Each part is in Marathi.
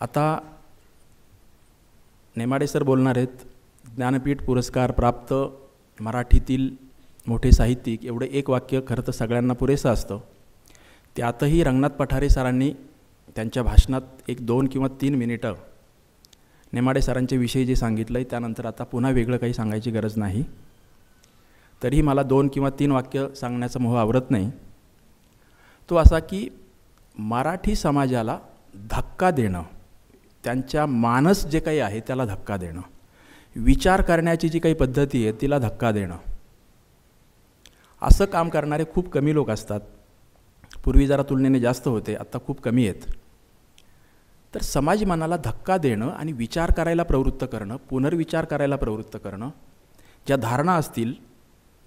आता नेमाडे सर बोलणार आहेत. ज्ञानपीठ पुरस्कार प्राप्त मराठीतील मोठे साहित्यिक एवढे एक वाक्य खरं तर सगळ्यांना पुरेसं असतं. त्यातही रंगनाथ पठारे सरांनी त्यांच्या भाषणात 1, 2 किंवा 3 मिनिटं नेमाडे सरांच्या विषयी जे सांगितलं आहे त्यानंतर आता पुन्हा वेगळं काही सांगायची गरज नाही. तरीही मला 2 किंवा 3 वाक्य सांगण्याचा मोह आवरत नाही. तो असा की मराठी समाजाला धक्का देणं, त्यांच्या मानस जे काही आहे त्याला धक्का देणं, विचार करण्याची जी काही पद्धती आहे तिला धक्का देणं, असं काम करणारे खूप कमी लोक असतात. पूर्वी जरा तुलनेने जास्त होते, आत्ता खूप कमी आहेत. तर समाज मनाला धक्का देणं आणि विचार करायला प्रवृत्त करणं, पुनर्विचार करायला प्रवृत्त करणं, ज्या धारणा असतील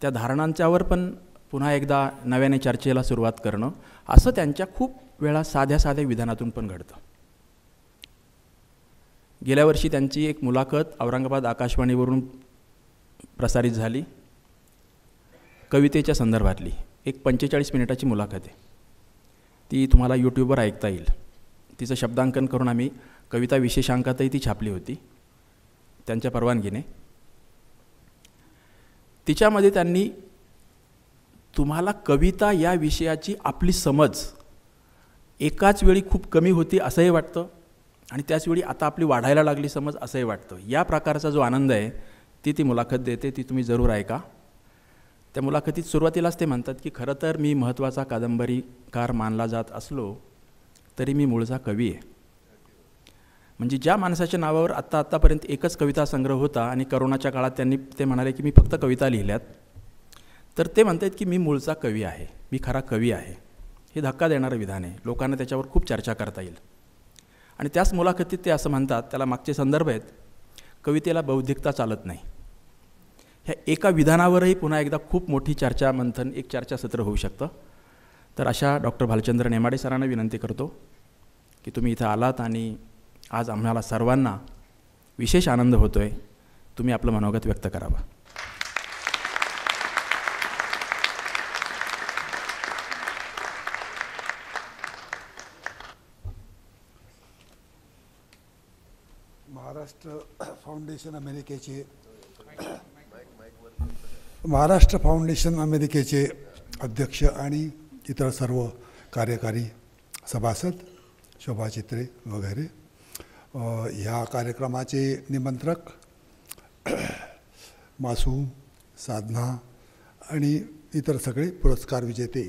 त्या धारणांच्यावर पण पुन्हा एकदा नव्याने चर्चेला सुरुवात करणं, असं त्यांच्या खूप वेळा साध्या साध्या विधानातून पण घडतं. गेल्या वर्षी त्यांची एक मुलाखत औरंगाबाद आकाशवाणीवरून प्रसारित झाली. कवितेच्या संदर्भातली एक 45 मिनिटाची मुलाखत आहे. ती तुम्हाला यूट्यूबवर ऐकता येईल. तिचं शब्दांकन करून आम्ही कविता विशेषांकातही ती छापली होती त्यांच्या परवानगीने. तिच्यामध्ये त्यांनी तुम्हाला कविता या विषयाची आपली समज एकाच वेळी खूप कमी होती असंही वाटतं आणि त्याचवेळी आता आपली वाढायला लागली समज असंही वाटतं. या प्रकारचा जो आनंद आहे ती मुलाखत देते, ती तुम्ही जरूर ऐका. त्या मुलाखतीत सुरुवातीलाच ते म्हणतात की खरं तर मी महत्त्वाचा कादंबरीकार मानला जात असलो तरी मी मूळचा कवी आहे. म्हणजे ज्या माणसाच्या नावावर आत्तापर्यंत एकच कविता संग्रह होता आणि करोनाच्या काळात ते म्हणाले की मी फक्त कविता लिहिल्यात, तर ते म्हणतात की मी मूळचा कवी आहे, मी खरा कवी आहे. हे धक्का देणारं विधान आहे. लोकांना त्याच्यावर खूप चर्चा करता येईल. आणि त्याच मुलाखतीत ते असं म्हणतात, त्याला मागचे संदर्भ आहेत, कवितेला बौद्धिकता चालत नाही. ह्या एका विधानावरही पुन्हा एकदा खूप मोठी चर्चा मंथन, एक चर्चासत्र होऊ शकतं. तर अशा डॉक्टर भालचंद्र नेमाडे सरांना विनंती करतो की तुम्ही इथं आलात आणि आज आम्हाला सर्वांना विशेष आनंद होतो आहे, तुम्ही आपलं मनोगत व्यक्त करावं. महाराष्ट्र फाउंडेशन अमेरिकेचे अध्यक्ष आणि इतर सर्व कार्यकारी सभासद, शोभाचित्रे वगैरे, ह्या कार्यक्रमाचे निमंत्रक मासूम, साधना आणि इतर सगळे पुरस्कार विजेते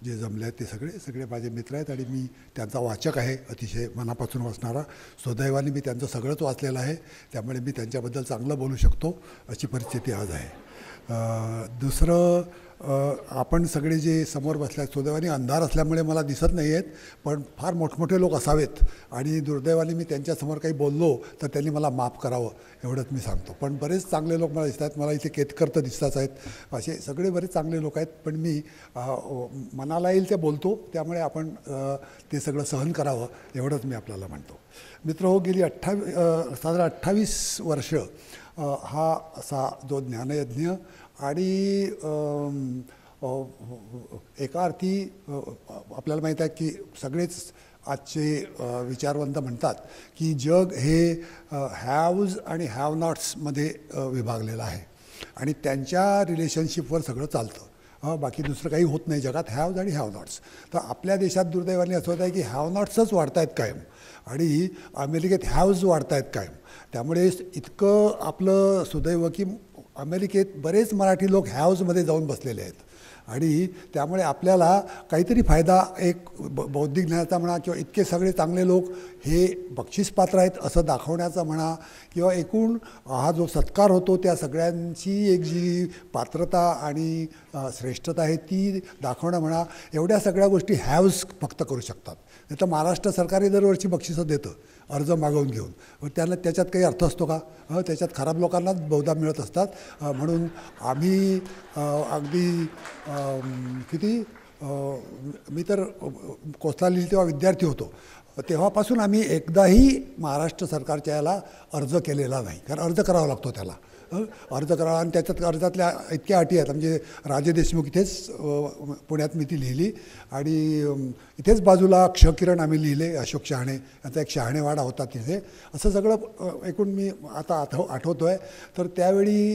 जे जमले आहेत ते सगळे माझे मित्र आहेत आणि मी त्यांचा वाचक आहे, अतिशय मनापासून वाचणारा. सुदैवाने मी त्यांचं सगळंच वाचलेलं आहे, त्यामुळे मी त्यांच्याबद्दल चांगलं बोलू शकतो अशी परिस्थिती आज आहे. दुसरं, आपण सगळे जे समोर बसले आहेत, सुदैवाने अंधार असल्यामुळे मला दिसत नाही आहेत, पण फार मोठमोठे लोक असावेत आणि दुर्दैवाने मी त्यांच्यासमोर काही बोललो तर त्यांनी मला माफ करावं एवढंच मी सांगतो. पण बरेच चांगले लोक मला दिसत आहेत. मला इथे केतकर तर दिसताच आहेत, असे सगळे बरेच चांगले लोक आहेत. पण मी मनाला येईल ते बोलतो, त्यामुळे आपण ते सगळं सहन करावं एवढंच मी आपल्याला म्हणतो. मित्रहो, गेली साधारण 28 वर्ष हा असा जो ज्ञानयज्ञ आणि एका अर्थी आपल्याला माहीत आहे की सगळेच आजचे विचारवंत म्हणतात की जग हे हॅव्ज आणि हॅव नॉट्समध्ये विभागलेलं आहे आणि त्यांच्या रिलेशनशिपवर सगळं चालतं. बाकी दुसरं काही होत नाही जगात, हॅव्ज आणि हॅव नॉट्स. तर आपल्या देशात दुर्दैवाने असं होत आहे की हॅव नॉट्सच वाढत आहेत कायम आणि अमेरिकेत हॅव्ज वाढत आहेत कायम. त्यामुळे इतकं आपलं सुदैव की अमेरिकेत बरेच मराठी लोक हॅव्जमध्ये जाऊन बसलेले आहेत आणि त्यामुळे आपल्याला काहीतरी फायदा एक बौद्धिक ज्ञानाचा म्हणा किंवा इतके सगळे चांगले लोक हे बक्षीसपात्र आहेत असं दाखवण्याचा म्हणा किंवा एकूण हा जो सत्कार होतो त्या सगळ्यांची एक जी पात्रता आणि श्रेष्ठता आहे ती दाखवणं म्हणा, एवढ्या सगळ्या गोष्टी हॅव्ज फक्त करू शकतात. नाही तर महाराष्ट्र सरकारही दरवर्षी बक्षिसं देतं अर्ज मागवून घेऊन. त्याला त्याच्यात काही अर्थ असतो का? त्याच्यात खराब लोकांनाच बहुधा मिळत असतात. म्हणून आम्ही अगदी मी तर कोस्ता लिहिली तेव्हा विद्यार्थी होतो, तेव्हापासून आम्ही एकदाही महाराष्ट्र सरकारच्या याला अर्ज केलेला नाही, कारण अर्ज करावा लागतो त्याला. अर्ज करा. आणि त्याच्यात अर्जातल्या इतक्या अटी आहेत. म्हणजे राजे देशमुख इथेच पुण्यात मी ती लिहिली. आणि इथेच बाजूला क्षकिरण आम्ही लिहिले, अशोक शहाणे यांचा एक शहाणेवाडा होता तिथे. असं सगळं एकूण मी आता आठवतो आहे. तर त्यावेळी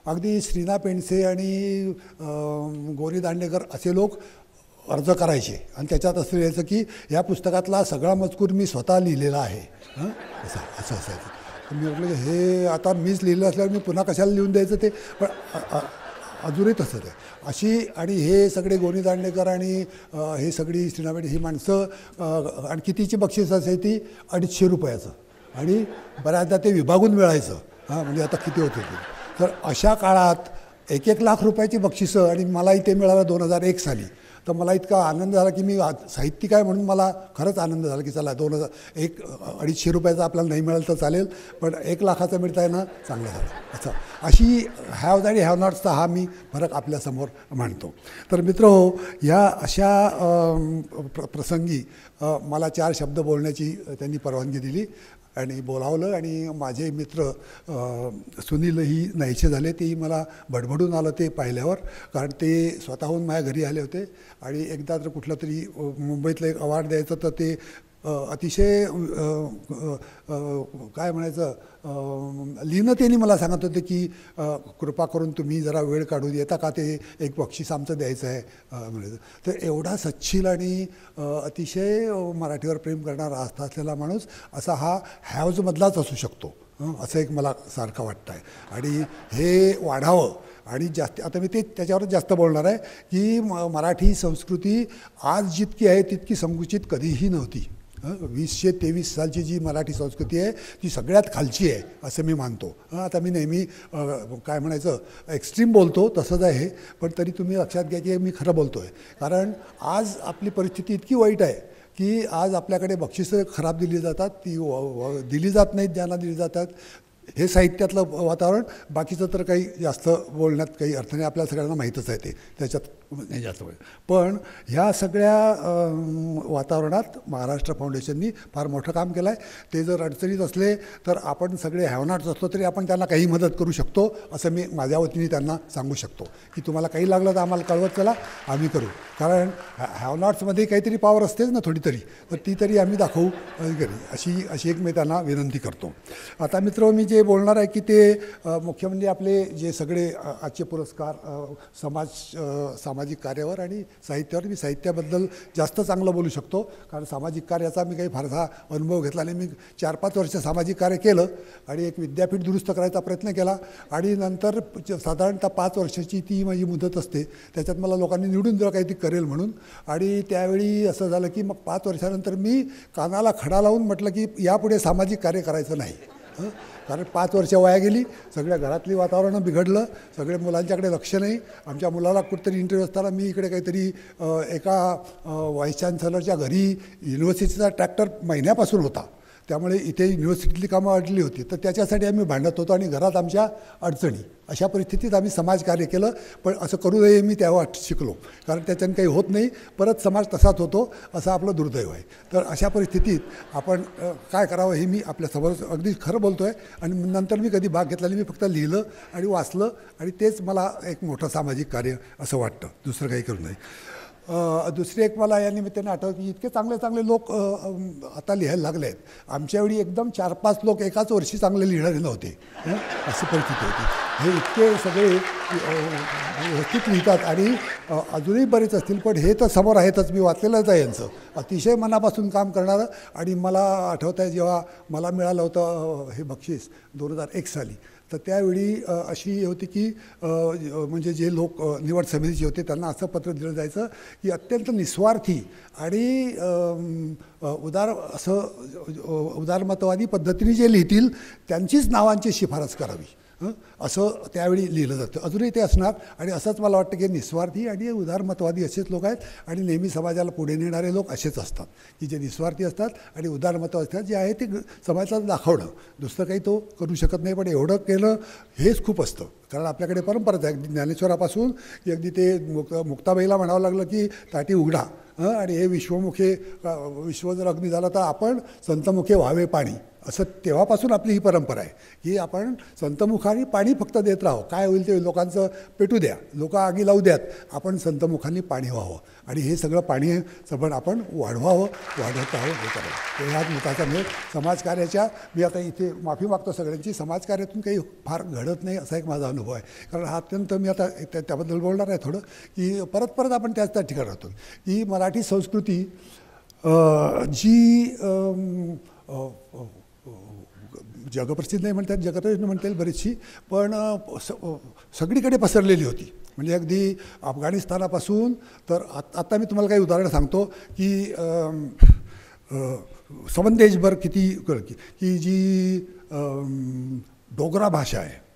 अगदी श्रीना पेंडसे आणि गोरी दांडेकर असे लोक अर्ज करायचे. आणि त्याच्यात असं लिहायचं की ह्या पुस्तकातला सगळा मजकूर मी स्वतः लिहिलेला आहे. असं असायचं. मी म्हटलं हे आता मीच लिहिलं असल्यावर मी पुन्हा कशाला लिहून द्यायचं ते. पण अजूनही तसंच आहे अशी. आणि हे सगळे गोनी दांडेकर आणि हे सगळी श्रीनापेठ ही माणसं. आणि कितीची बक्षीस असायची? 250 रुपयाचं. आणि बऱ्याचदा ते विभागून मिळायचं. म्हणजे आता किती होते ते. तर अशा काळात 1-1 लाख रुपयाची बक्षिसं. आणि मलाही ते मिळालं 2001 साली. तर मला इतका आनंद झाला की मी साहित्यिक आहे म्हणून मला खरंच आनंद झाला की चला 250 रुपयाचा आपल्याला नाही मिळालं तर चालेल, पण 1 लाखाचा मिळता आहे ना, चांगलं झालं. असं अशी हॅव्ज आणि हॅव नॉट्सचा हा मी फरक आपल्यासमोर मांडतो. तर मित्रहो, ह्या अशा प्रसंगी मला 4 शब्द बोलण्याची त्यांनी परवानगी दिली आणि बोलावलं. आणि माझे मित्र सुनीलही नाहीसे झाले. तेही मला बडबडून आलं ते पाहिल्यावर, कारण ते स्वतःहून माझ्या घरी आले होते. आणि एकदा तर कुठलं तरी मुंबईतलं एक अवॉर्ड द्यायचं, तर ते अतिशय काय म्हणायचं लीनतेने मला सांगत होते की कृपा करून तुम्ही जरा वेळ काढून येता का, ते एक बक्षीस आमचं द्यायचं आहे म्हणायचं. तर एवढा सच्छील आणि अतिशय मराठीवर प्रेम करणारा आस्था असलेला माणूस असा हा हॅव्जमधलाच असू शकतो, असं एक मला सारखं वाटतं आहे. आणि हे वाढावं. आणि जास्त आता मी त्याच्यावरच जास्त बोलणार आहे की मराठी संस्कृती आज जितकी आहे तितकी संकुचित कधीही नव्हती. 2023 सालची जी मराठी संस्कृती आहे ती सगळ्यात खालची आहे असं मी मानतो. आता मी नेहमी काय म्हणायचं एक्स्ट्रीम बोलतो तसंच आहे, पण तरी तुम्ही लक्षात घ्या की मी खरं बोलतो आहे. कारण आज आपली परिस्थिती इतकी वाईट आहे की आज आपल्याकडे बक्षिसं खराब दिली जातात, ती दिली जात नाहीत ज्यांना दिली जातात. हे साहित्यातलं वातावरण, बाकीचं तर काही जास्त बोलण्यात काही अर्थ नाही, आपल्याला सगळ्यांना माहीतच आहे ते, त्याच्यात नाही जास्त वेळ. पण ह्या सगळ्या वातावरणात महाराष्ट्र फाउंडेशननी फार मोठं काम केलं आहे. ते जर अडचणीत असले तर आपण सगळे हॅवनॉट्स असलो तरी आपण त्यांना काही मदत करू शकतो, असं मी माझ्या वतीने त्यांना सांगू शकतो की तुम्हाला काही लागलं तर आम्हाला कळवत चला, आम्ही करू. कारण हॅवनॉट्समध्ये काहीतरी पॉवर असतेच ना थोडी तरी, तर ती तरी आम्ही दाखवू अशी एक मी त्यांना विनंती करतो. आता मित्र, मी जे बोलणार आहे की ते मुख्य म्हणजे आपले जे सगळे आजचे पुरस्कार सामाजिक कार्यावर आणि साहित्यावर. मी साहित्याबद्दल जास्त चांगलं बोलू शकतो कारण सामाजिक कार्याचा मी काही फारसा अनुभव घेतला नाही. मी 4-5 वर्ष सामाजिक कार्य केलं आणि एक विद्यापीठ दुरुस्त करायचा प्रयत्न केला. आणि नंतर साधारणतः 5 वर्षाची ती माझी मुदत असते, त्याच्यात मला लोकांनी निवडून दिलं काही ती करेल म्हणून. आणि त्यावेळी असं झालं की मग 5 वर्षानंतर मी कानाला खडा लावून म्हटलं की यापुढे सामाजिक कार्य करायचं नाही. कारण 5 वर्ष वाया गेली, सगळ्या घरातली वातावरण बिघडलं, सगळे मुलांच्याकडे लक्ष नाही. आमच्या मुलाला कुठेतरी इंटरव्ह्यू असताना मी इकडे काहीतरी एका व्हाईस चान्सलरच्या घरी युनिव्हर्सिटीचा ट्रॅक्टर महिन्यापासून होता, त्यामुळे इथे युनिव्हर्सिटीतली कामं अडली होती, तर त्याच्यासाठी आम्ही भांडत होतो आणि घरात आमच्या अडचणी. अशा परिस्थितीत आम्ही समाजकार्य केलं, पण असं करू नये मी तेव्हा शिकलो, कारण त्याच्यानं काही होत नाही, परत समाज तसाच होतो, असं आपलं दुर्दैव आहे. तर अशा परिस्थितीत आपण काय करावं हे मी आपल्यासमोर अगदी खरं बोलतो आहे. आणि नंतर मी कधी भाग घेतला नाही, मी फक्त लिहिलं आणि वाचलं, आणि तेच मला एक मोठं सामाजिक कार्य असं वाटतं, दुसरं काही करू नये. दुसरी एक मला या निमित्ताने आठवतं की इतके चांगले चांगले लोक आता लिहायला लागले आहेत. आमच्यावेळी एकदम 4-5 लोक एकाच वर्षी चांगले लिहिणारे नव्हते, अशी परिस्थिती होती. हे इतके सगळे व्यवस्थित लिहितात आणि अजूनही बरेच असतील, पण हे तर समोर आहेतच, मी वाचलेलंच आहे यांचं, अतिशय मनापासून काम करणारं. आणि मला आठवतं आहे जेव्हा मला मिळालं होतं हे बक्षीस 2001 साली, तर त्यावेळी अशी होती की म्हणजे जे लोक निवड समितीचे होते त्यांना असं पत्र दिलं जायचं की अत्यंत निस्वार्थी आणि उदारमतवादी पद्धतीने जे लिहितील त्यांचीच नावांची शिफारस करावी, असं त्यावेळी लिहिलं जातं. अजूनही ते असणार. आणि असंच मला वाटतं की निस्वार्थी आणि उदारमतवादी असेच लोक आहेत, आणि नेहमी समाजाला पुढे नेणारे लोक असेच असतात की जे निस्वार्थी असतात आणि उदारमतवादी असतात, जे आहे ते समाजाला दाखवणं, दुसरं काही तो करू शकत नाही. पण एवढं केलं हेच खूप असतं, कारण आपल्याकडे परंपराच आहे. अगदी ज्ञानेश्वरापासून की अगदी ते मुक्ताबाईला म्हणावं लागलं की ताटी उघडा, आणि हे विश्व जर अग्नी झाला तर आपण संतमुखे व्हावे पाणी, असं तेव्हापासून आपली ही परंपरा आहे की आपण संतमुखांनी पाणी फक्त देत राहो, काय होईल ते लोकांचं पेटू द्या, लोक आगी लावू द्यात, आपण संतमुखांनी पाणी व्हावं आणि हे सगळं पाणी पण आपण वाढवावं, वाढवत आहोत हे करावं. तर ह्याच मताचा मी समाजकार्याच्या, मी आता इथे माफी मागतो सगळ्यांची, समाजकार्यातून काही फार घडत नाही असा एक माझा अनुभव आहे. कारण हा अत्यंत, मी आता त्याबद्दल बोलणार आहे थोडं, की परत परत आपण त्याच त्या ठिकाणी राहतो की मराठी संस्कृती जी जगप्रसिद्ध नाही म्हणतात, जगतच म्हणता येईल बरीचशी, पण सगळीकडे पसरलेली होती. म्हणजे अगदी अफगाणिस्तानापासून तर आत्ता मी तुम्हाला काही उदाहरणं सांगतो की संबंध देशभर किती की जी डोगरा भाषा आहे,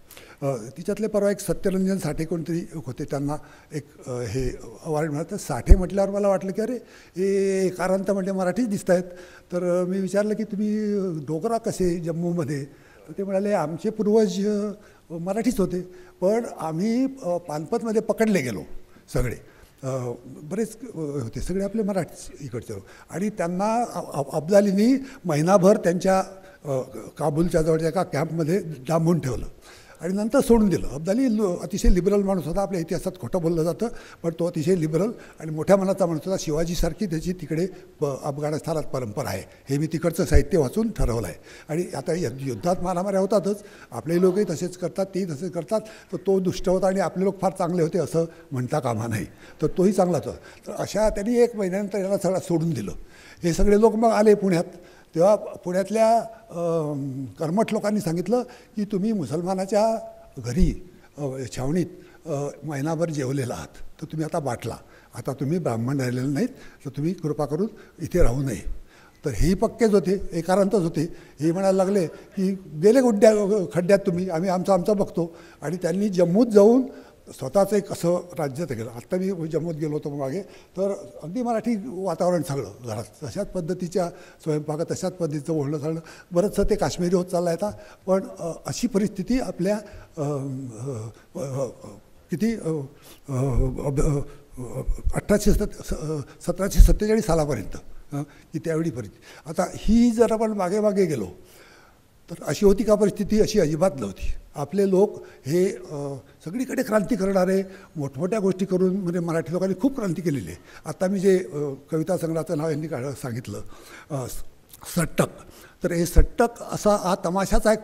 तिच्यातले परवा एक सत्यरंजन साठे कोणतरी होते, त्यांना एक हे अवॉर्ड मिळालं. साठे म्हटल्यावर मला वाटलं की अरे हे कारांत म्हणजे मराठीच दिसत आहेत. तर मी विचारलं की तुम्ही डोगरा कसे जम्मूमध्ये? तर ते म्हणाले आमचे पूर्वज मराठीच होते, पण आम्ही पानपतमध्ये पकडले गेलो सगळे, बरेच होते सगळे आपले मराठीच इकडचे, आणि त्यांना अब्दालींनी महिनाभर त्यांच्या काबूलच्या जवळच्या एका कॅम्पमध्ये डांबून ठेवलं आणि नंतर सोडून दिलं. अब्दाली अतिशय लिबरल माणूस होता, आपल्या इतिहासात खोटं बोललं जातं पण तो अतिशय लिबरल आणि मोठ्या मनाचा माणूस होता. शिवाजीसारखी त्याची तिकडे अफगाणिस्तानात परंपरा आहे, हे मी तिकडचं साहित्य वाचून ठरवलं आहे. आणि आता युद्धात मारामाऱ्या होतातच, आपले लोकही तसेच करतात, तेही तसेच करतात. तर तो दुष्ट होता आणि आपले लोक फार चांगले होते असं म्हणता कामा नाही, तर तोही चांगलाच होता. तर अशा त्यांनी 1 महिन्यानंतर याला सगळं सोडून दिलं. हे सगळे लोक मग आले पुण्यात. तेव्हा पुण्यातल्या कर्मठ लोकांनी सांगितलं की तुम्ही मुसलमानाच्या घरी छावणीत महिनाभर जेवलेला आहात, तर तुम्ही आता बाटला, आता तुम्ही ब्राह्मण राहिलेले नाहीत, तर तुम्ही कृपा करून इथे राहू नये. तर हेही पक्केच होते, एकारांतच होते. हे म्हणायला लागले की गेले खड्ड्यात तुम्ही, आम्ही आमचं बघतो. आणि त्यांनी जम्मूत जाऊन स्वतःचं एक असं राज्य ते केलं. आत्ता मी जम्मूत गेलो होतो मागे, तर अगदी मराठी वातावरण सगळं घरात, तशाच पद्धतीच्या स्वयंपाकात, तशाच पद्धतीचं बोलणं सगळं. बरंचसं ते काश्मीरी होत चाललं आहे आता, पण अशी परिस्थिती आपल्या किती 1747 सालापर्यंत की त्यावेळी परिस्थिती. आता ही जर आपण मागे मागे गेलो तर अशी होती का परिस्थिती? अशी अजिबात नव्हती. आपले लोक हे सगळीकडे क्रांती करणारे, मोठमोठ्या गोष्टी करून, म्हणजे मराठी लोकांनी खूप क्रांती केलेली आहे. आता मी जे कविता संग्रहाचं नाव यांनी सांगितलं सट्टक, तर हे सट्टक असा हा तमाशाचा एक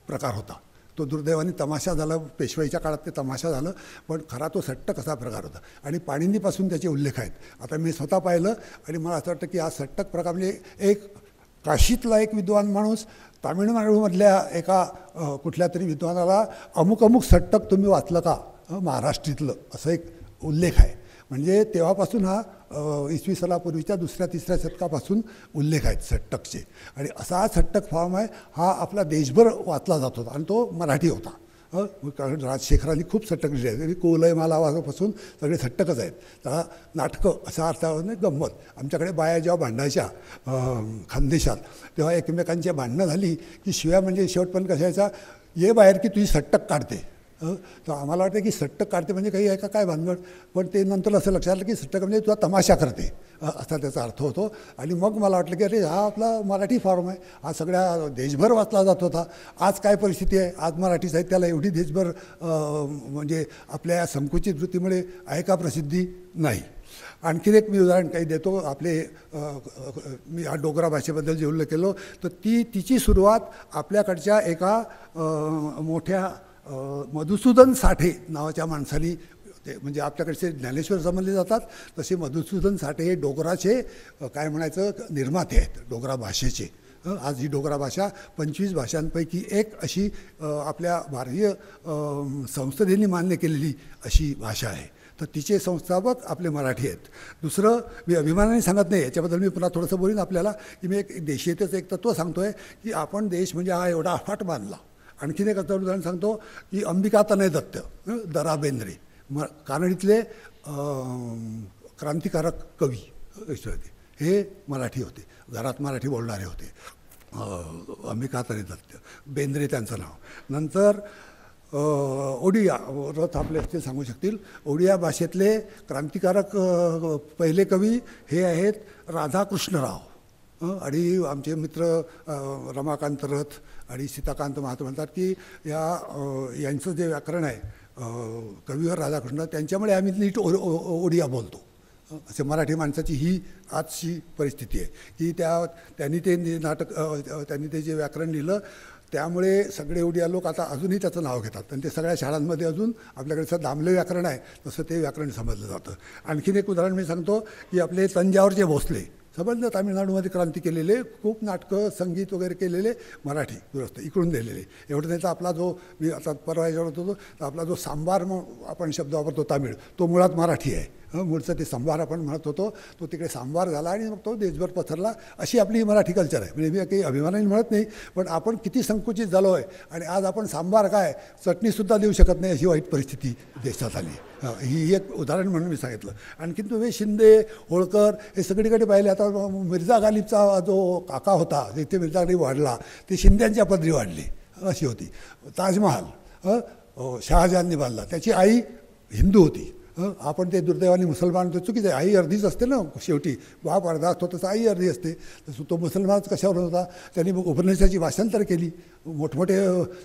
प्रकार होता. तो दुर्दैवाने तमाशा झाला, पेशवाईच्या काळात ते तमाशा झालं, पण खरा तो सट्टक असा प्रकार होता. आणि पाणिनीपासून त्याचे उल्लेख आहेत. आता मी स्वतः पाहिलं आणि मला असं वाटतं की हा सट्टक प्रकार म्हणजे एक काशीतला एक विद्वान माणूस तामिळनाडूमधल्या एका कुठल्या तरी विद्वानाला अमुक अमुक सट्टक तुम्ही वाचलं का महाराष्ट्रीतलं, असं एक उल्लेख आहे. म्हणजे तेव्हापासून हा इसवी सनापूर्वीच्या 2ऱ्या-3ऱ्या शतकापासून उल्लेख आहेत सट्टकचे. आणि असा हा सट्टक फॉर्म आहे, हा आपला देशभर वाचला जात होता आणि तो मराठी होता. कारण राजशेखरांनी खूप सट्टक लिहिले आहेत. कोलय मालावापासून सगळे सट्टकच आहेत. तर नाटकं असा अर्थाने गंमत. आमच्याकडे बाया जेव्हा भांडायच्या खानदेशात, तेव्हा एकमेकांची भांडणं झाली की शिव्या म्हणजे शेवटपर्यंत कशायचा, ये बाहेर की तुझी सट्टक काढते. तर आम्हाला वाटतं की सट्टक काढते म्हणजे काही आहे का काय भानगड, पण ते नंतर असं लक्षात आलं की सट्टक म्हणजे तुला तमाशा करते असा त्याचा अर्थ होतो. आणि मग मला वाटलं की अरे हा आपला मराठी फॉर्म आहे, हा सगळ्या देशभर वाचला जात होता. आज काय परिस्थिती आहे? आज मराठी साहित्याला एवढी देशभर म्हणजे आपल्या संकुचित वृत्तीमुळे आहे का प्रसिद्धी? नाही. आणखीन एक मी उदाहरण काही देतो. आपले मी हा डोगरा भाषेबद्दल जे उल्लेख केलो, तर तिची सुरुवात आपल्याकडच्या एका मोठ्या मधुसूदन साठे नावाच्या माणसाने, ते म्हणजे आपल्याकडचे ज्ञानेश्वर समजले जातात तसे मधुसूदन साठे हे डोगराचे काय म्हणायचं निर्माते आहेत, डोगरा भाषेचे. आज ही डोगरा भाषा 25 भाषांपैकी एक अशी आपल्या भारतीय संसदेने मान्य केलेली अशी भाषा आहे. तर तिचे संस्थापक आपले मराठी आहेत. दुसरं मी अभिमानाने सांगत नाही, याच्याबद्दल मी पुन्हा थोडंसं बोलीन आपल्याला, की मी एक देशीयतेचं एक तत्त्व सांगतो आहे की आपण देश म्हणजे हा एवढा अफाट बांधला. आणखीन एक उदाहरण सांगतो की अंबिका तनय दत्त, द.रा. बेंद्रे, कारण इथले क्रांतिकारक कवी हे मराठी होते, घरात मराठी बोलणारे होते. अंबिका तनय दत्त, बेंद्रे त्यांचं नाव. नंतर ओडिया, रथ आपले ते सांगू शकतील, ओडिया भाषेतले क्रांतिकारक पहिले कवी हे आहेत राधाकृष्णराव. आणि आमचे मित्र रमाकांत रथ आणि सीताकांत महातो म्हणतात की यांचं जे व्याकरण आहे कविवर राधाकृष्ण त्यांच्यामुळे आम्ही नीट ओडिया बोलतो. असे मराठी माणसाची ही आजची परिस्थिती आहे की त्यांनी ते नाटक त्यांनी ते जे व्याकरण लिहिलं त्यामुळे सगळे ओडिया लोक आता अजूनही त्याचं नाव घेतात आणि ते सगळ्या शाळांमध्ये अजून आपल्याकडे जसं दामले व्याकरण आहे तसं ते व्याकरण समजलं जातं. आणखीन एक उदाहरण मी सांगतो की आपले तंजावरचे भोसले समजलं तामिळनाडूमध्ये क्रांती केलेले खूप नाटकं संगीत वगैरे केलेले मराठी दुरस्त इकडून दिलेले. एवढं नाही तर आपला जो मी आता परवा याच्यावर होतो तर आपला जो सांबार आपण शब्द वापरतो तामिळ तो मुळात मराठी आहे. मूळचं ते सांबार आपण म्हणत होतो तो तिकडे सांबार झाला आणि मग तो देशभर पसरला. अशी आपली मराठी कल्चर आहे. म्हणजे मी काही अभिमानाने म्हणत नाही पण आपण किती संकुचित झालो आहे आणि आज आपण सांबार काय चटणीसुद्धा देऊ शकत नाही अशी वाईट परिस्थिती देशात आली. ही एक उदाहरण म्हणून मी सांगितलं. आणखीन तुम्ही शिंदे होळकर हे सगळीकडे पाहिले. आता मिर्झा गालिबचा जो काका होता जिथे मिर्झा गालिब वाढला ते शिंद्यांच्या पदरी वाढली अशी होती. ताजमहाल शहाजहानने बांधला त्याची आई हिंदू होती. आपण ते दुर्दैवाने मुसलमान तर चुकीचं आहे. आई अर्धीच असते ना शेवटी बाप अर्धा असतो तसं आई अर्धी असते. तसं तो मुसलमानच कशावर होता त्यांनी मग उपनिषदाची भाषांतर केली मोठमोठे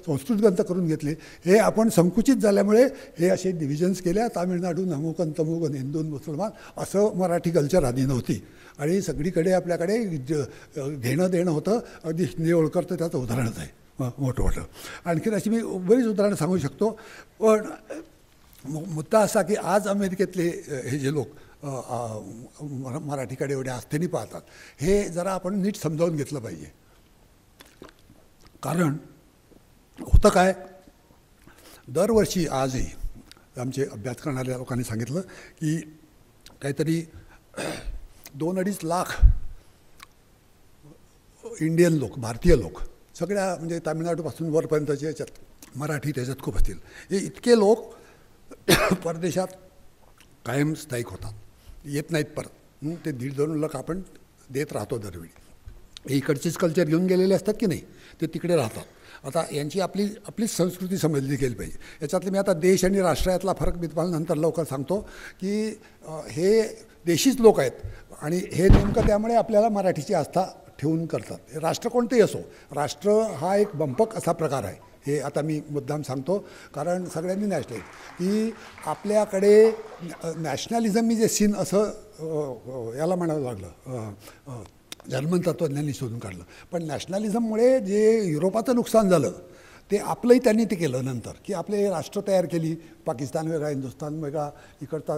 संस्कृत ग्रंथ करून घेतले. हे आपण संकुचित झाल्यामुळे हे असे डिव्हिजन्स केल्या. तामिळनाडू नमुकन तमुकन हिंदू मुसलमान असं मराठी कल्चर आधी नव्हती आणि सगळीकडे आपल्याकडे घेणं देणं होतं. अगदी हिंदी ओळखर तर त्याचं उदाहरणच आहे मोठं. आणखीन अशी मी बरीच उदाहरणं सांगू शकतो. पण मुद्दा असा की आज अमेरिकेतले हे जे लोक मराठीकडे एवढ्या आस्थेने पाहतात हे जरा आपण नीट समजावून घेतलं पाहिजे. कारण होतं काय दरवर्षी आजही आमचे अभ्यास करणाऱ्या लोकांनी सांगितलं की काहीतरी 2-2.5 लाख इंडियन लोक भारतीय लोक सगळ्या म्हणजे तामिळनाडूपासून वरपर्यंतचे याच्यात मराठी त्याच्यात खूप असतील. हे इतके लोक परदेशात कायम स्थायिक होतात येत नाहीत परत. ते 1.5-2 लाख आपण देत राहतो दरवेळी. हे इकडचीच कल्चर घेऊन गेलेले असतात की नाही ते तिकडे राहतात. आता यांची आपलीच संस्कृती समजली गेली पाहिजे. याच्यातले मी आता देश आणि राष्ट्र यातला फरक मी तुम्हाला नंतर लवकर सांगतो की हे देशीच लोक आहेत आणि हे नेमकं त्यामुळे आपल्याला मराठीची आस्था ठेवून करतात. राष्ट्र कोणतेही असो राष्ट्र हा एक बंपक असा प्रकार आहे. हे आता मी मुद्दाम सांगतो कारण सगळ्यांनी नॅशनल की आपल्याकडे नॅशनलिझम इज ए सिन असं याला म्हणावं लागलं जर्मन तत्त्वज्ञांनी शोधून काढलं. पण नॅशनलिझममुळे जे युरोपाचं नुकसान झालं ते आपलंही त्यांनी ते केलं नंतर की आपले राष्ट्र तयार केली. पाकिस्तान वेगळा हिंदुस्थान वेगळा इकडचा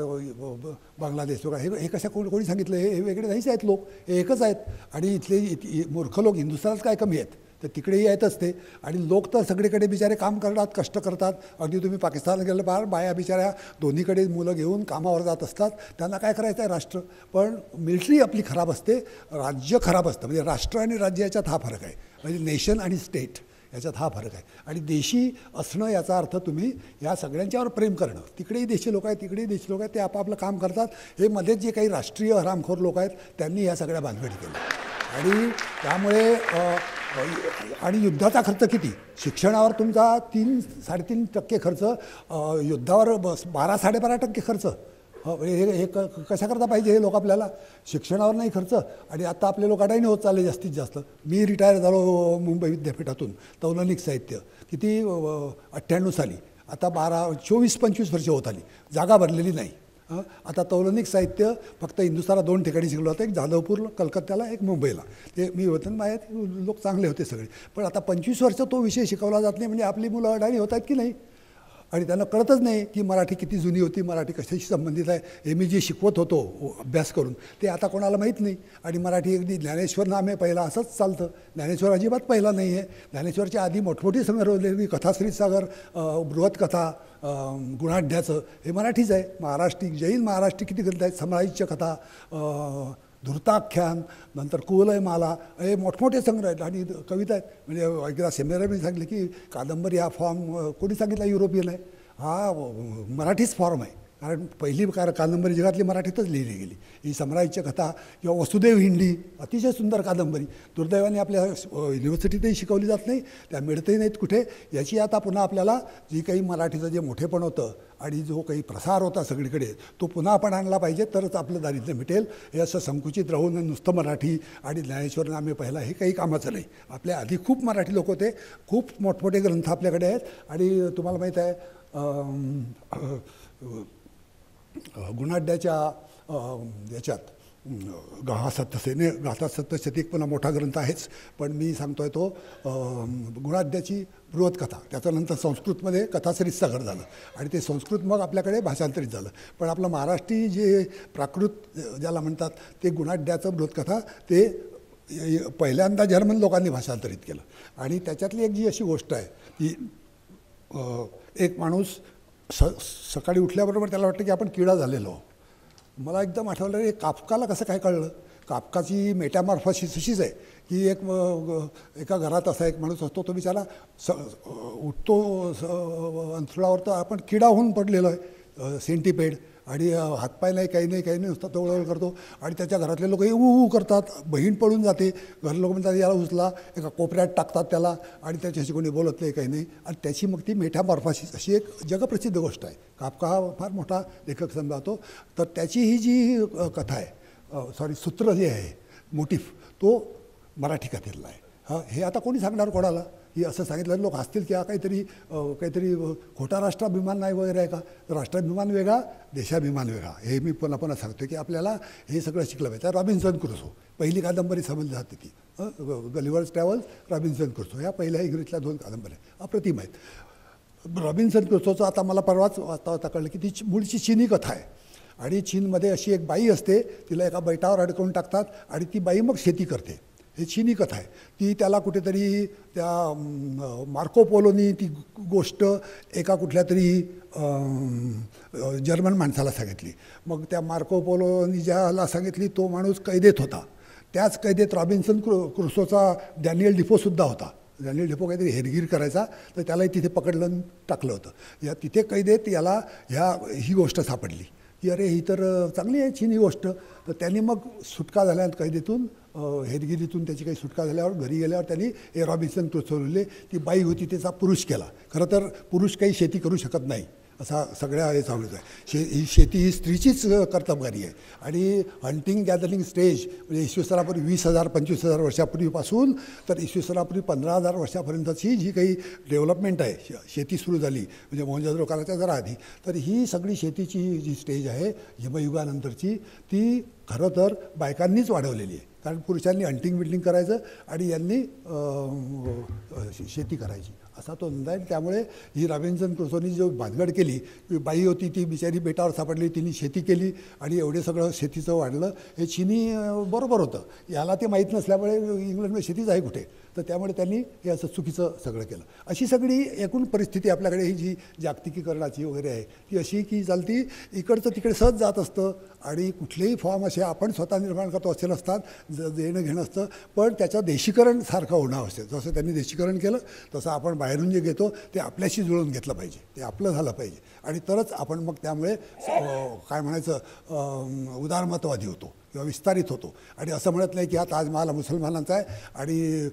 बांगलादेश वेगळा. हे कशा कोणी सांगितलं हे वेगळे नाहीच आहेत लोक हे एकच आहेत. आणि इथले मूर्ख लोक हिंदुस्थानात काय कमी आहेत तर तिकडेही येतच ते. आणि लोक तर सगळीकडे बिचारे काम करतात कष्ट करतात. अगदी तुम्ही पाकिस्तानला गेलं बाहेर बाया बिचाऱ्या दोन्हीकडे मुलं घेऊन कामावर जात असतात. त्यांना काय करायचं आहे राष्ट्र. पण मिलिटरी आपली खराब असते राज्य खराब असतं. म्हणजे राष्ट्र आणि राज्य याच्यात हा फरक आहे. म्हणजे नेशन आणि स्टेट याच्यात हा फरक आहे. आणि देशी असणं याचा अर्थ तुम्ही या सगळ्यांच्यावर प्रेम करणं. तिकडेही देशी लोक आहेत तिकडेही देशी लोक आहेत ते आपापलं काम करतात. हे मध्येच जे काही राष्ट्रीय हरामखोर लोक आहेत त्यांनी या सगळ्या भानगडी केल्या. आणि त्यामुळे आणि युद्धाचा खर्च किती शिक्षणावर तुमचा 3-3.5% खर्च युद्धावर 12-12.5% खर्च. हे कशाकरता पाहिजे हे लोक आपल्याला शिक्षणावर नाही खर्च. आणि आता आपले लोक अडाणी होत चालले जास्तीत जास्त. मी रिटायर झालो मुंबई विद्यापीठातून तौलनिक साहित्य किती 98 साली. आता 24-25 वर्ष होत आली जागा भरलेली नाही. आता तौलनिक साहित्य फक्त हिंदुस्थानात 2 ठिकाणी शिकलं होतं. एक जाधवपूर कलकत्त्याला एक मुंबईला. ते मी वतन माहीत लोक चांगले होते सगळे. पण आता 25 वर्ष तो विषय शिकवला जात नाही. म्हणजे आपली मुलं अडाणी होत आहेत की नाही. आणि त्यांना कळतच नाही की मराठी किती जुनी होती मराठी कशाशी संबंधित आहे. हे मी जे शिकवत होतो अभ्यास करून ते आता कोणाला माहीत नाही. आणि मराठी अगदी ज्ञानेश्वर नाम आहे पहिला असंच चालतं. ज्ञानेश्वर अजिबात पहिला नाही आहे. ज्ञानेश्वरच्या आधी मोठमोठी संग्रह कथा श्रीसागर बृहत्कथा गुणाढ्याचं हे मराठीच आहे. महाराष्ट्री जैन महाराष्ट्री किती ग्रंथ आहेत. समाईच्या कथा धूर्ताख्यान नंतर कुवलय माला हे मोठमोठे संग्रह आहेत. आणि कविता आहेत. म्हणजे एकदा सेमिनारमध्ये सांगितलं की कादंबरी हा फॉर्म कोणी सांगितला युरोपियन आहे. हा मराठीच फॉर्म आहे. कारण पहिली कादंबरी जगातली मराठीतच लिहिली गेली. ही सम्राईच्या कथा किंवा वसुदेव हिंडी अतिशय सुंदर कादंबरी दुर्दैवाने आपल्या युनिव्हर्सिटीतही शिकवली जात नाही, त्या मिळतही नाहीत कुठे. याची आता पुन्हा आपल्याला जी काही मराठीचं जे मोठेपण होतं आणि जो काही प्रसार होता सगळीकडे तो पुन्हा आपण आणला पाहिजे, तरच आपलं दारिद्र्य मिटेल. हे असं संकुचित राहून नुसतं मराठी आणि ज्ञानेश्वर आम्ही पहिला हे काही कामाचं नाही. आपल्या आधी खूप मराठी लोक होते, खूप मोठमोठे ग्रंथ आपल्याकडे आहेत. आणि तुम्हाला माहीत आहे गुणाढ्याच्या याच्यात गाथा सप्तशती पुन्हा मोठा ग्रंथ आहेच, पण मी सांगतोय तो गुणाढ्याची बृहत्कथा, त्याच्यानंतर संस्कृतमध्ये कथासरीत सागर झालं आणि ते संस्कृत मग आपल्याकडे भाषांतरित झालं. पण आपलं महाराष्ट्री जे प्राकृत ज्याला म्हणतात ते गुणाढ्याचं बृहत्कथा ते पहिल्यांदा जर्मन लोकांनी भाषांतरित केलं. आणि त्याच्यातली एक जी अशी गोष्ट आहे की एक माणूस सकाळी उठल्याबरोबर त्याला वाटतं की आपण किडा झालेलो. मला एकदम आठवलं रे काफकाला कसं काय कळलं. काफकाची मेटामॉर्फोसिस अशीच आहे की एका घरात असा एक माणूस असतो, तो बिचारा उठतो अंथरुणावर तर आपण किडा होऊन पडलेलो आहे, सेंटीपेड, आणि हातपाय नाही काही नाही नुसतं तवळवळ करतो. आणि त्याच्या घरातले लोक ऊ करतात, बहीण पळून जाते, घर लोक म्हणतात याला उचला, एका कोपऱ्यात टाकतात त्याला आणि त्याच्याशी कोणी बोलत नाही काही नाही. आणि त्याची मग ती मेटामॉर्फोसिस अशी एक जगप्रसिद्ध गोष्ट आहे. काफका हा फार मोठा लेखक समजातो. तर त्याची ही जी कथा आहे, सूत्र जे आहे, मोटिफ, तो मराठी कथेतला आहे. हे आता कोणी सांगणार कोणाला की असं सांगितलं लोक हसतील की हा काहीतरी खोटा राष्ट्राभिमान नाही वगैरे आहे का. राष्ट्राभिमान वेगळा, देशाभिमान वेगळा. हे मी पुन्हा सांगतो की आपल्याला हे सगळं शिकलं पाहिजे. रॉबिन्सन क्रुसो पहिली कादंबरी समजली जाते ती, गलिव्हर्स ट्रॅव्हल्स, रॉबिन्सन क्रुसो, ह्या पहिल्या इंग्रजीतल्या 2 कादंबऱ्या अप्रतिम आहेत. रॉबिन्सन क्रुसोचं आता मला परवाच वाचता कळलं की ती मूळची चीनी कथा आहे. आणि चीनमध्ये अशी एक बाई असते, तिला एका बैठावर अडकवून टाकतात आणि ती बाई मग शेती करते. हे चीनी कथा आहे. ती त्याला कुठेतरी त्या मार्को पोलोनी ती गोष्ट एका कुठल्या तरी जर्मन माणसाला सांगितली. मग त्या मार्को पोलोनी ज्याला सांगितली तो माणूस कैदेत होता. त्याच कैदेत रॉबिन्सन क्रुसोचा डॅनियल डिफोसुद्धा होता. डॅनियल डिफो काहीतरी हेरगीर करायचा, तर त्यालाही तिथे पकडलं टाकलं होतं. या तिथे कैदेत याला ही गोष्ट सापडली की अरे ही तर चांगली आहे चीनी गोष्ट. तर त्यांनी मग सुटका झाल्यानंतर कैदेतून हेरगिरीतून त्याची काही सुटका झाल्यावर घरी गेल्यावर त्यांनी हे रॉबिन्सन क्रुसो लिहिले. ती बाई होती त्याचा पुरुष केला. खरं तर पुरुष काही शेती करू शकत नाही असा सगळ्या हे चालूच आहे. ही शेती ही स्त्रीचीच कर्तबगारी आहे. आणि हंटिंग गॅदरिंग स्टेज म्हणजे इसवीसनापूर्वी 20,000-25,000 वर्षापूर्वीपासून तर इसवीसनापूर्वी 15,000 वर्षापर्यंतची जी काही डेव्हलपमेंट आहे, शेती सुरू झाली म्हणजे मोहनजोदडो काळाच्या जरा आधी, तर ही सगळी शेतीची जी स्टेज आहे हिमयुगानंतरची ती खरं तर बायकांनीच वाढवलेली आहे. कारण पुरुषांनी हंटिंग करायचं आणि यांनी शेती करायची असा तो धंदा आहे. त्यामुळे ही रॉबिन्सन क्रुसोनी जो भानगड केली, बाई होती ती बिचारी बेटावर सापडली, तिने शेती केली आणि एवढे सगळं शेतीचं वाढलं. हे चीनी बरोबर होतं, याला ते माहीत नसल्यामुळे इंग्लंडमध्ये शेतीच आहे कुठे, तर त्यामुळे त्यांनी हे असं चुकीचं सगळं केलं. अशी सगळी एकूण परिस्थिती आपल्याकडे ही जी जागतिकीकरणाची वगैरे आहे ती अशी की चालती इकडचं तिकडे सहज जात असतं. आणि कुठलेही फॉर्म असे आपण स्वतः निर्माण करतो असे नसतात, देणं घेणं असतं, पण त्याचं देशीकरण सारखं होणं आवश्यक. जसं त्यांनी देशीकरण केलं तसं आपण बाहेरून जे घेतो ते आपल्याशी जुळवून घेतलं पाहिजे, ते आपलं झालं पाहिजे. आणि तरच आपण मग त्यामुळे काय म्हणायचं उदारमतवादी होतो किंवा विस्तारित होतो. आणि असं म्हणत नाही की हा ताजमहाल मुसलमानांचा आहे. आणि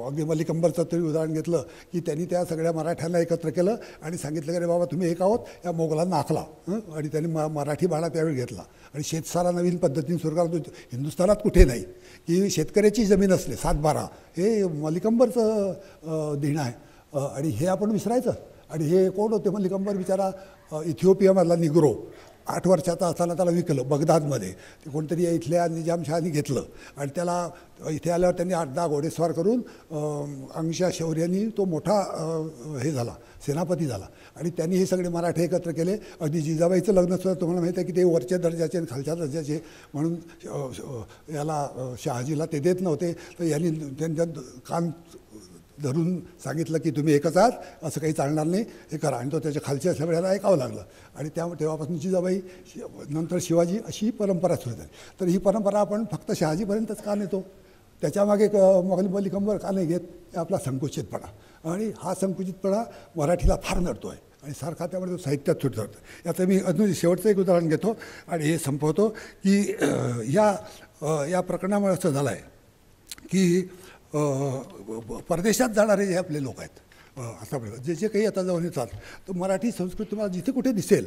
अगदी मलिक अंबरचं तरी उदाहरण घेतलं की त्यांनी त्या सगळ्या मराठ्यांना एकत्र केलं आणि सांगितलं की अरे बाबा तुम्ही एक आहोत, या मोगलांना आखला. आणि त्यांनी मराठी भाडा त्यावेळी घेतला आणि शेतसारा नवीन पद्धतीने सुरू करा. हिंदुस्थानात कुठे नाही की शेतकऱ्याची जमीन असले 7-12, हे मलिक अंबरचं देणं आहे. आणि हे आपण विसरायचं. आणि हे कोण होते मलिक अंबर, बिचारा इथिओपियामधला निग्रो, 8 वर्षाचा असताना त्याला विकलं बगदादमध्ये. ते कोणतरी इथल्या निजामशहानी घेतलं आणि त्याला इथे आल्यावर त्यांनी 8-10 घोडेस्वार करून अंगशा शौर्यानी तो मोठा हे झाला, सेनापती झाला. आणि त्यांनी हे सगळे मराठे एकत्र केले. अगदी जिजाबाईचं लग्नसुद्धा तुम्हाला माहीत आहे की ते वरच्या दर्जाचे आणि खालच्या दर्जाचे म्हणून याला शहाजीला ते देत नव्हते. तर यांनी त्यांच्या कान धरून सांगितलं की तुम्ही एकच आहात, असं काही चालणार नाही, हे करा. आणि तो त्याच्या खालच्या सगळ्याला ऐकावं लागलं. आणि तेव्हापासून जिजाबाई, नंतर शिवाजी, अशी परंपरा सुरू झाली. तर ही परंपरा आपण फक्त शहाजीपर्यंतच का नेतो, त्याच्यामागे मलिकंबर का नाही घेत, हे आपला संकुचितपणा, आणि हा संकुचितपणा मराठीला फार नडतो आहे आणि सारखा त्यामुळे तो साहित्यात सुटतो. याचं मी अजून शेवटचं एक उदाहरण घेतो आणि हे संपवतो की या प्रकरणामुळे असं झालं आहे की परदेशात जाणारे जे आपले लोक आहेत आतापर्यंत जे काही आता जाऊन येतात, तर मराठी संस्कृती तुम्हाला जिथे कुठे दिसेल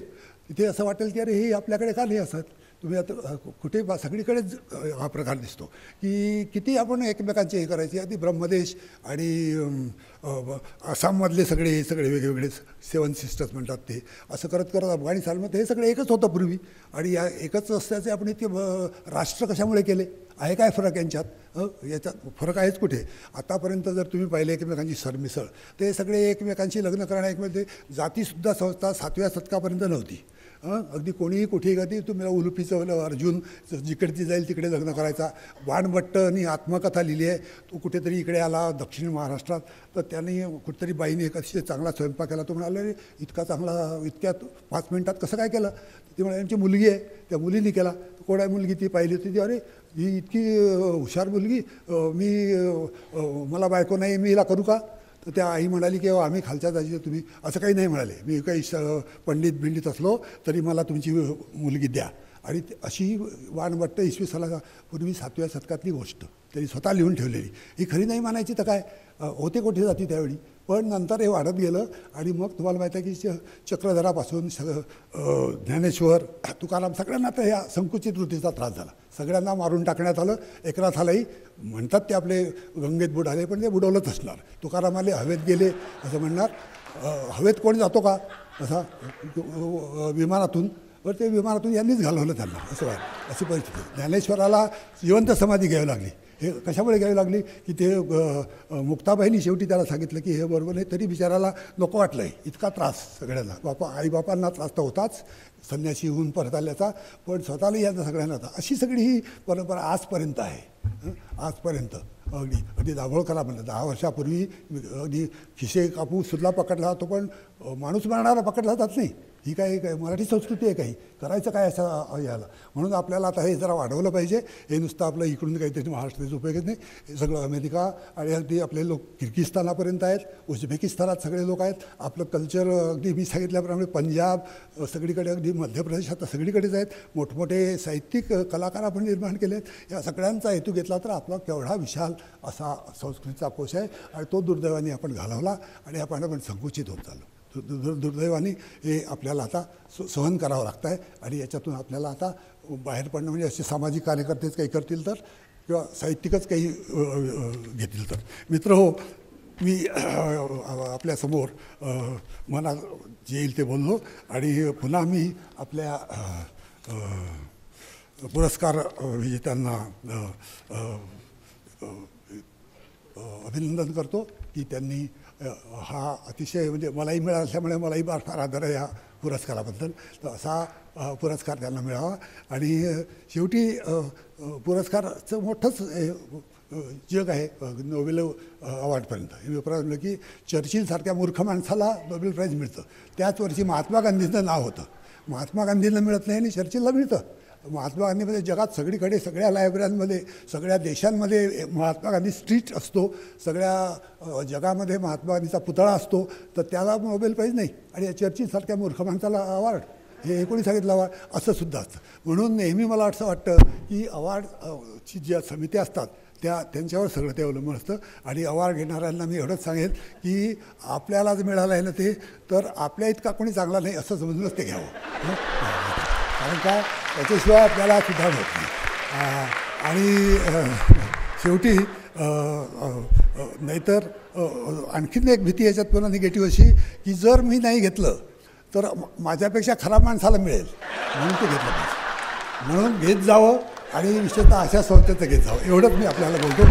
तिथे असं वाटेल की अरे हे आपल्याकडे का नाही असत. तुम्ही आता कुठे सगळीकडेच हा प्रकार दिसतो की किती आपण एकमेकांचे हे करायचे. अगदी ब्रह्मदेश आणि आसाममधले सगळे वेगवेगळे 7 सिस्टर्स म्हणतात ते, असं करत करत अफगाणिस्तानमध्ये हे सगळे एकच होतं पूर्वी, आणि या एकच असल्याचे आपण इतके राष्ट्र कशामुळे केले. आहे काय फरक यांच्यात? याच्यात फरक आहेच कुठे. आतापर्यंत जर तुम्ही पाहिले एकमेकांची सरमिसळ, ते सगळे एकमेकांशी लग्न करण्या एकमेकांमध्ये जातीसुद्धा संस्था 7व्या शतकापर्यंत नव्हती. अगदी कोणीही कुठेही गती तुम्हाला उलुपीचं अर्जुन जिकडे जाईल तिकडे लग्न करायचा. बाणभट्टनी आत्मकथा लिहिली आहे, तो कुठेतरी इकडे आला दक्षिण महाराष्ट्रात, तर त्यांनी कुठेतरी बाईने एक अतिशय चांगला स्वयंपाक केला. तो म्हणाले इतका चांगला इतक्यात 5 मिनिटात कसं काय केलं. ती म्हणाली आमची मुलगी आहे, त्या मुलीने केला. कोण आहे मुलगी? ती पाहिली होती ती, अरे ही इतकी हुशार मुलगी, मला बायको नाही, मी हिला करू का? तर त्या आई म्हणाली की आम्ही खालच्या जायचे, तुम्ही असं काही नाही म्हणाले, मी काही पंडित असलो तरी मला तुमची मुलगी द्या. आणि अशी बाणभट्ट इसवी पूर्वी 7व्या शतकातली गोष्ट त्यांनी स्वतः लिहून ठेवलेली. ही खरी नाही मानायची तर काय, होते कुठे जाती त्यावेळी. पण नंतर हे वाढत गेलं आणि मग तुम्हाला माहीत आहे की चक्रधरापासून ज्ञानेश्वर, तुकाराम, सगळ्यांना तर ह्या संकुचित वृत्तीचा त्रास झाला. सगळ्यांना मारून टाकण्यात आलं. एकनाथालाही म्हणतात ते आपले गंगेत बुडाले, पण ते बुडवलंच असणार. तुकारामाले हवेत गेले असं म्हणणार. हवेत कोण जातो का असा विमानातून, तर ते विमानातून यांनीच घालवलं त्यांना, असं वाटतं. अशी परिस्थिती. ज्ञानेश्वराला जिवंत समाधी घ्यावी लागली. हे कशामुळे घ्यावी लागली की ते मुक्ताबाईंनी शेवटी त्याला सांगितलं की हे बरोबर नाही, तरी बिचाराला नको वाटलं आहे. इतका त्रास सगळ्यांना, आईबापांना त्रास तर होताच संन्यासी होऊन परत आल्याचा, पण स्वतःलाही याचा सगळ्यांना होता. अशी सगळी ही परंपरा आजपर्यंत आहे. आजपर्यंत अगदी दाभोळकरा म्हणलं 10 वर्षापूर्वी अगदी खिसे कापू सुद्धा पकडला जातो, पण माणूस मारणारा पकडला जात नाही. ही काय मराठी संस्कृती आहे. काही करायचं काय असं याला. म्हणून आपल्याला आता हे जरा वाढवलं पाहिजे. हे नुसतं आपलं इकडून काहीतरी महाराष्ट्राचा उपयोग नाही. हे सगळं अमेरिका आणि अगदी आपले लोक किर्गिस्तानापर्यंत आहेत, उझबेकिस्तानात सगळे लोक आहेत. आपलं कल्चर अगदी मी सांगितल्याप्रमाणे पंजाब सगळीकडे, अगदी मध्य प्रदेशात सगळीकडेच आहेत. मोठमोठे साहित्यिक कलाकार आपण निर्माण केले आहेत. या सगळ्यांचा हेतू घेतला तर आपला केवढा विशाल असा संस्कृतीचा कोश आहे, आणि तो दुर्दैवाने आपण घालवला आणि आपण संकुचित होत चाललो. दुर्दैवाने हे आपल्याला आता सहन करावं लागतं आहे. आणि याच्यातून आपल्याला आता बाहेर पडणं म्हणजे असे सामाजिक कार्यकर्तेच काही करतील तर, किंवा साहित्यिकच काही घेतील तर. मित्र हो, मी आपल्यासमोर मनात जे येईल ते बोललो, आणि पुन्हा मी आपल्या पुरस्कार विजेत्यांना अभिनंदन करतो की त्यांनी हा अतिशय म्हणजे मलाही मिळाला असल्यामुळे मलाही फार आदर आहे ह्या पुरस्काराबद्दल. तर असा पुरस्कार त्यांना मिळावा. आणि शेवटी पुरस्काराचं मोठंच जग आहे नोबेल अवॉर्डपर्यंत. हे म्हणलं की चर्चिलसारख्या मूर्ख माणसाला नोबेल प्राईज मिळतं. त्याच वर्षी महात्मा गांधींचं नाव होतं. महात्मा गांधींना मिळत नाही आणि चर्चिलला मिळतं. महात्मा गांधीमध्ये जगात सगळीकडे सगळ्या लायब्रऱ्यांमध्ये सगळ्या देशांमध्ये महात्मा गांधी स्ट्रीट असतो. सगळ्या जगामध्ये महात्मा गांधीचा पुतळा असतो, तर त्याला नोबेल प्राईज नाही. आणि चर्चिलसारख्या मूर्ख माणसाला अवॉर्ड, हे कोणी सांगितलं अवॉर्ड? असं सुद्धा असतं. म्हणून नेहमी मला असं वाटतं की अवॉर्डची ज्या समित्या असतात त्यांच्यावर सगळं ते अवलंबून असतं. आणि अवॉर्ड घेणाऱ्यांना मी एवढंच सांगेन की आपल्याला जर मिळालं आहे ना ते, तर आपल्या इतका कोणी चांगला नाही असं समजूनच ते घ्यावं. कारण काय, त्याच्याशिवाय आपल्याला सुधार होत नाही. आणि शेवटी नाहीतर आणखीन एक भीती याच्यात पुन्हा निगेटिव्ह अशी की जर मी नाही घेतलं तर माझ्यापेक्षा खराब माणसाला मिळेल, म्हणून ते घेतलं पाहिजे. म्हणून घेत जावं, आणि विशेषतः अशा संस्थेचं घेत जावं. एवढंच मी आपल्याला बोलतो.